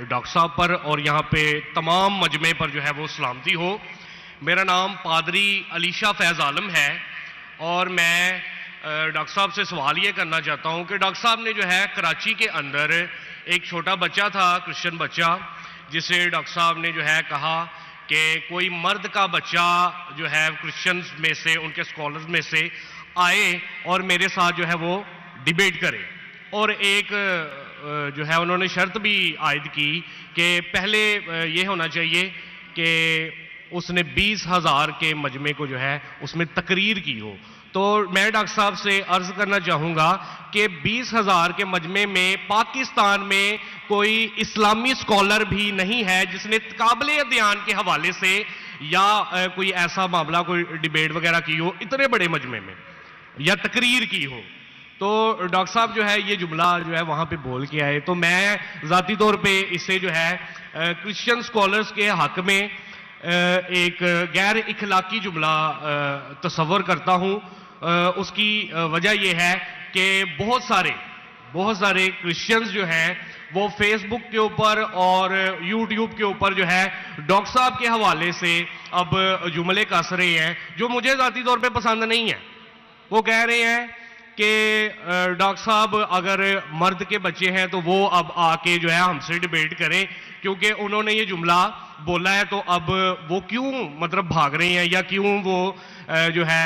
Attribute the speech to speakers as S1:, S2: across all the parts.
S1: Doctor साहब पर और यहाँ पे तमाम मजमे पर जो है वो सलामती हो। मेरा नाम पादरी अलीशा फैज़ आलम है और मैं डॉक्टर साहब से सवाल ये करना चाहता हूँ कि डॉक्टर साहब ने जो है कराची के अंदर एक छोटा बच्चा था, क्रिश्चियन बच्चा, जिसे डॉक्टर साहब ने जो है कहा कि कोई मर्द का बच्चा जो है क्रिश्चियंस में से, उनके स्कॉलर्स में से आए और मेरे साथ जो है वो डिबेट करे। और एक जो है उन्होंने शर्त भी आयद की कि पहले ये होना चाहिए कि उसने 20,000 के मजमे को जो है उसमें तकरीर की हो। तो मैं डॉक्टर साहब से अर्ज करना चाहूँगा कि 20,000 के मजमे में पाकिस्तान में कोई इस्लामी स्कॉलर भी नहीं है जिसने काबिल अध्ययन के हवाले से या कोई ऐसा मामला, कोई डिबेट वगैरह की हो इतने बड़े मजमे में या तकरीर की हो। तो डॉक्टर साहब जो है ये जुमला जो है वहाँ पे बोल के आए, तो मैं ज़ाती तौर पे इससे जो है क्रिश्चियन स्कॉलर्स के हक में एक गैर इखलाकी जुमला तस्वर करता हूँ। उसकी वजह यह है कि बहुत सारे क्रिश्चियंस जो हैं वो फेसबुक के ऊपर और यूट्यूब के ऊपर जो है डॉक्टर साहब के हवाले से अब जुमले कस रहे हैं जो मुझे ज़ाती तौर पे पसंद नहीं है। वो कह रहे हैं कि डॉक्टर साहब अगर मर्द के बच्चे हैं तो वो अब आके जो है हमसे डिबेट करें, क्योंकि उन्होंने ये जुमला बोला है, तो अब वो क्यों मतलब भाग रहे हैं या क्यों वो जो है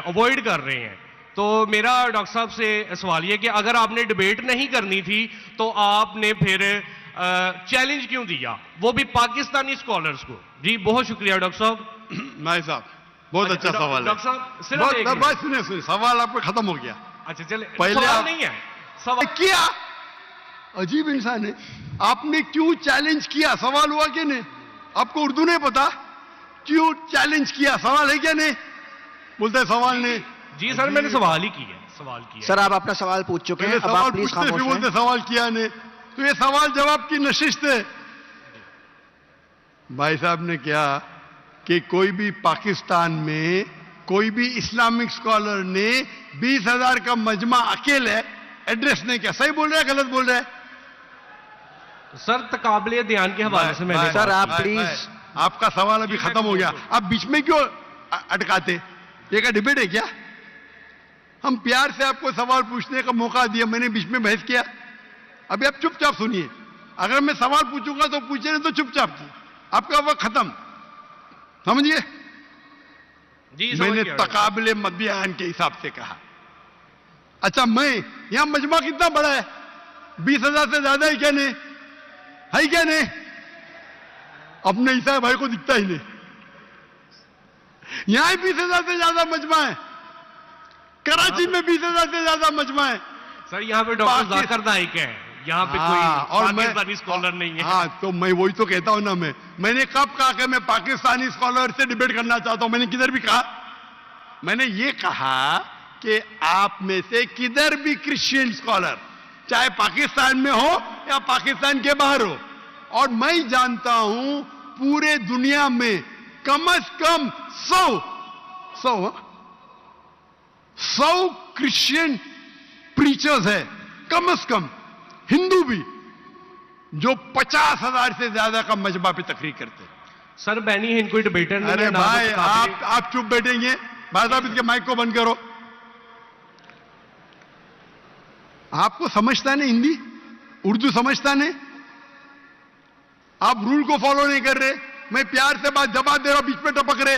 S1: अवॉइड कर रहे हैं। तो मेरा डॉक्टर साहब से सवाल ये कि अगर आपने डिबेट नहीं करनी थी तो आपने फिर चैलेंज क्यों दिया, वो भी पाकिस्तानी स्कॉलर्स को। जी बहुत शुक्रिया डॉक्टर साहब।
S2: माई साहब बहुत अच्छा सवाल है।
S1: डॉक्टर साहब
S2: सुनिए सवाल आपका खत्म हो गया।
S1: अच्छा चले,
S2: पहले
S1: सवाल
S2: आप
S1: नहीं है, सवाल
S2: किया। अजीब इंसान है, आपने क्यों चैलेंज किया? सवाल हुआ कि नहीं? आपको उर्दू नहीं पता? क्यों चैलेंज किया? सवाल है क्या नहीं? बोलते हैं सवाल नहीं।
S1: जी सर मैंने सवाल ही किया।
S3: सर आप अपना सवाल पूछ चुके हैं, अब आप प्लीज खामोश
S2: फिर बोलते सवाल किया नहीं। तो ये सवाल जवाब की नशिस्त है। भाई साहब ने क्या कि कोई भी पाकिस्तान में कोई भी इस्लामिक स्कॉलर ने 20,000 का मजमा अकेले एड्रेस नहीं किया। सही बोल रहे हैं गलत बोल रहे हैं?
S1: सर तकाबले ध्यान के हवाले से मैंने
S3: सर आप प्लीज,
S2: आपका सवाल अभी खत्म हो गया, आप बीच में क्यों अटकाते? ये क्या डिबेट है क्या? हम प्यार से आपको सवाल पूछने का मौका दिया, मैंने बीच में बहस किया? अभी आप चुपचाप सुनिए। अगर मैं सवाल पूछूंगा तो पूछे नहीं तो चुपचाप की, आपका वक्त खत्म। समझिए? मैंने तकाबले मध्यान के हिसाब से कहा। अच्छा मैं यहां मजमा कितना बड़ा है? 20,000 से ज्यादा है क्या नहीं? है क्या नहीं? अपने ईसा भाई को दिखता ही नहीं। यहां 20,000 से ज्यादा मजमा है, कराची में 20,000 से ज्यादा मजमा है।
S1: सर यहाँ पे डॉक्टर जाकिर नाइक है, यहाँ पे कोई पाकिस्तानी स्कॉलर नहीं है।
S2: हाँ तो मैं वही तो कहता हूं ना। मैंने कब कहा कि मैं पाकिस्तानी स्कॉलर से डिबेट करना चाहता हूं? मैंने किधर भी कहा? मैंने ये कहा कि आप में से किधर भी क्रिश्चियन स्कॉलर चाहे पाकिस्तान में हो या पाकिस्तान के बाहर हो, और मैं जानता हूं पूरे दुनिया में कम से कम 100 क्रिश्चियन प्रीचर्स है, कम से कम हिंदू भी, जो 50,000 से ज्यादा का मजमा पे तकरीर करते हैं।
S1: सर बैनी हिंद कोई डिबेटर नहीं।
S2: अरे भाई आप चुप बैठेंगे? भाई साहब इसके माइक को बंद करो। आपको समझता नहीं हिंदी, उर्दू समझता नहीं, आप रूल को फॉलो नहीं कर रहे। मैं प्यार से बात जवाब दे रहा हूं, बीच में टपक रहे।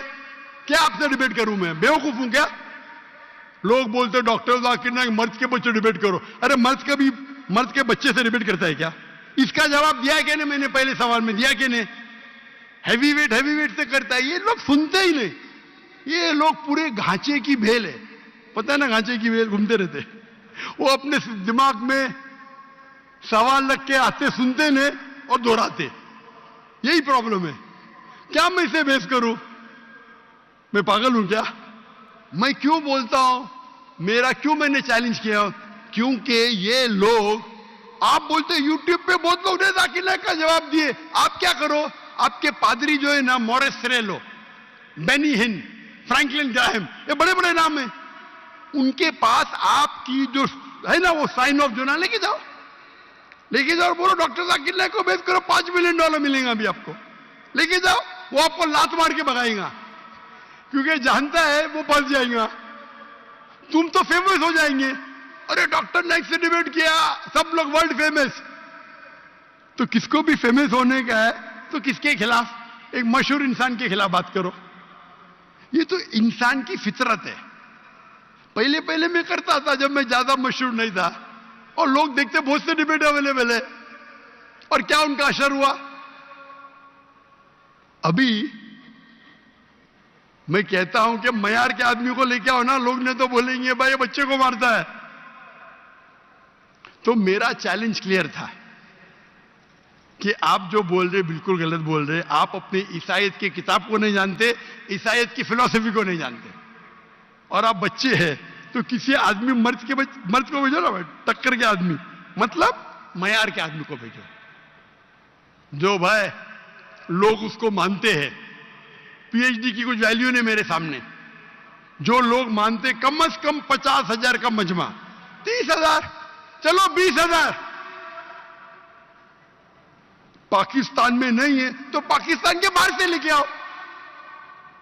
S2: क्या आपसे डिबेट करूं? मैं बेवकूफ हूं क्या? लोग बोलते डॉक्टर जाकिर नाइक मर्द के बच्चे डिबेट करो। अरे मर्द के बच्चे से डिबेट करता है क्या? इसका जवाब दिया क्या नहीं? मैंने पहले सवाल में दिया कि नहीं? हैवी वेट से करता है। ये लोग सुनते ही नहीं। ये लोग पूरे घांचे की भेल है, पता है ना? घांचे की भेल घूमते रहते। वो अपने दिमाग में सवाल रख के आते, सुनते नहीं और दोहराते। यही प्रॉब्लम है। क्या मैं इसे बहस करूं? मैं पागल हूं क्या? मैं क्यों बोलता हूं? मैंने चैलेंज किया? क्योंकि ये लोग, आप बोलते यूट्यूब पे बहुत लोग ने जाकिर नाइक का जवाब दिए। आप क्या करो? आपके पादरी जो है ना, मॉरिस सेरेलो, बेनी हिन, फ्रैंकलिन ग्राहम, ये बड़े बड़े नाम हैं। उनके पास आपकी जो है ना वो साइन ऑफ जो ना लेके जाओ। लेके जाओ, बोलो डॉक्टर जाकिर नाइक को बेच करो, $5 मिलियन मिलेगा अभी आपको, लेके जाओ। वो आपको लात मार के भगाएगा, क्योंकि जानता है वो फंस जाएगा। तुम तो फेमस हो जाएंगे, अरे डॉक्टर नाइक से डिबेट किया, सब लोग वर्ल्ड फेमस। तो किसको भी फेमस होने का है तो किसके खिलाफ? एक मशहूर इंसान के खिलाफ बात करो। ये तो इंसान की फितरत है। पहले पहले मैं करता था जब मैं ज्यादा मशहूर नहीं था, और लोग देखते बहुत से डिबेट अवेलेबल है, और क्या उनका असर हुआ? अभी मैं कहता हूं कि मयार के आदमी को लेके आओ ना, लोग ने तो बोलेंगे भाई ये बच्चे को मारता है। तो मेरा चैलेंज क्लियर था कि आप जो बोल रहे बिल्कुल गलत बोल रहे। आप अपनी ईसाईयत की किताब को नहीं जानते, ईसाईयत की फिलॉसफी को नहीं जानते, और आप बच्चे हैं। तो किसी आदमी मर्द को भेजो ना, टक्कर के आदमी, मतलब मयार के आदमी को भेजो, जो भाई लोग उसको मानते हैं। पीएचडी की कुछ वैल्यू नहीं मेरे सामने। जो लोग मानते कम से कम 50,000 का मजमा, 30,000, चलो 20,000। पाकिस्तान में नहीं है तो पाकिस्तान के बाहर से लेके आओ।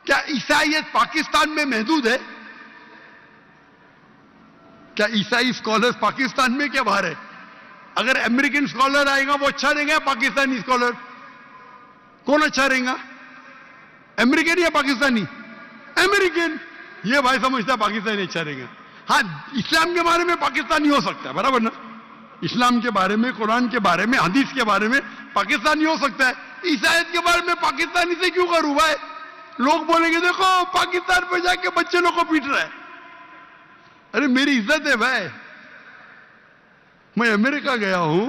S2: क्या ईसाईयत पाकिस्तान में महदूद है? क्या ईसाई स्कॉलर्स पाकिस्तान में क्या बाहर है? अगर अमेरिकन स्कॉलर आएगा वो अच्छा रहेगा, पाकिस्तानी स्कॉलर कौन अच्छा रहेगा? अमेरिकन या पाकिस्तानी? अमेरिकन। ये भाई समझता पाकिस्तानी अच्छा रहेगा। हाँ, इस्लाम के बारे में पाकिस्तानी हो सकता है, बराबर ना? इस्लाम के बारे में, कुरान के बारे में, हदीस के बारे में पाकिस्तानी हो सकता है। ईसाईयत के बारे में पाकिस्तानी से क्यों करूं भाई? लोग बोलेंगे देखो पाकिस्तान पे जाके बच्चे लोग को पीट रहा है। अरे मेरी इज्जत है भाई, मैं अमेरिका गया हूं,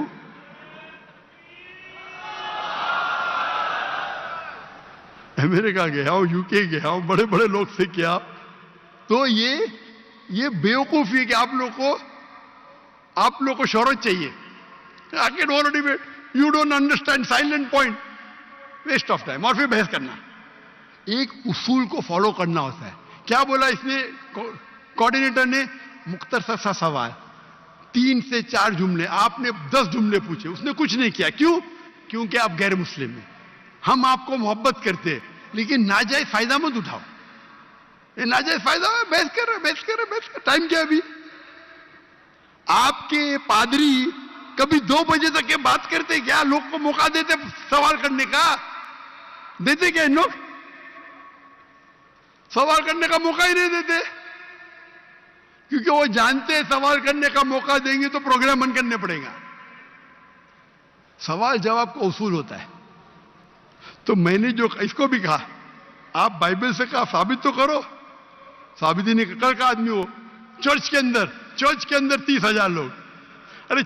S2: अमेरिका गया हूं, यूके गया हूं, बड़े बड़े लोग से किया। तो ये बेवकूफी है कि आप लोग को शोहरत चाहिए। I can want to debate, you don't understand, silent point, waste of time, और फिर बहस करना। एक उसूल को फॉलो करना होता है। क्या बोला इसने कोऑर्डिनेटर ने? मुख्तसर सा सवाल, 3 से 4 जुमले, आपने 10 जुमले पूछे, उसने कुछ नहीं किया। क्यों? क्योंकि आप गैर मुस्लिम हैं। हम आपको मोहब्बत करते हैं, लेकिन नाजायज फायदा मत उठाओ। ये नाजायज फायदा है, बहस कर। टाइम क्या अभी? आपके पादरी कभी 2 बजे तक ये बात करते क्या? लोग को मौका देते सवाल करने का? देते क्या इन लोग? सवाल करने का मौका ही नहीं देते, क्योंकि वो जानते हैं सवाल करने का मौका देंगे तो प्रोग्राम बंद करने पड़ेगा। सवाल जवाब का उसूल होता है। तो मैंने जो इसको भी कहा, आप बाइबल से कहा साबित तो करो। साबित ही नहीं कर का आदमी हो। चर्च के अंदर 30,000 लोग, अरे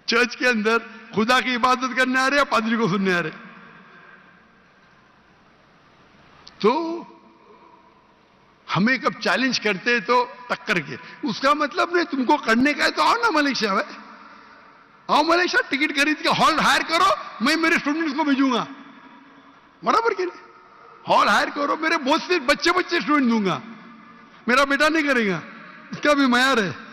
S2: चर्च के अंदर खुदा की इबादत करने आ रहे या पादरी को सुनने आ रहे? तो हमें कब चैलेंज करते हैं तो टक्कर के, उसका मतलब नहीं तुमको करने का है तो आओ ना मलेशिया में, आओ मलेशिया, टिकट खरीद के हॉल हायर करो, मैं मेरे स्टूडेंट्स को भेजूंगा, बराबर के लिए हॉल हायर करो, मेरे बहुत से बच्चे स्टूडेंट दूंगा, मेरा बेटा नहीं करेगा, इसका भी मयार है।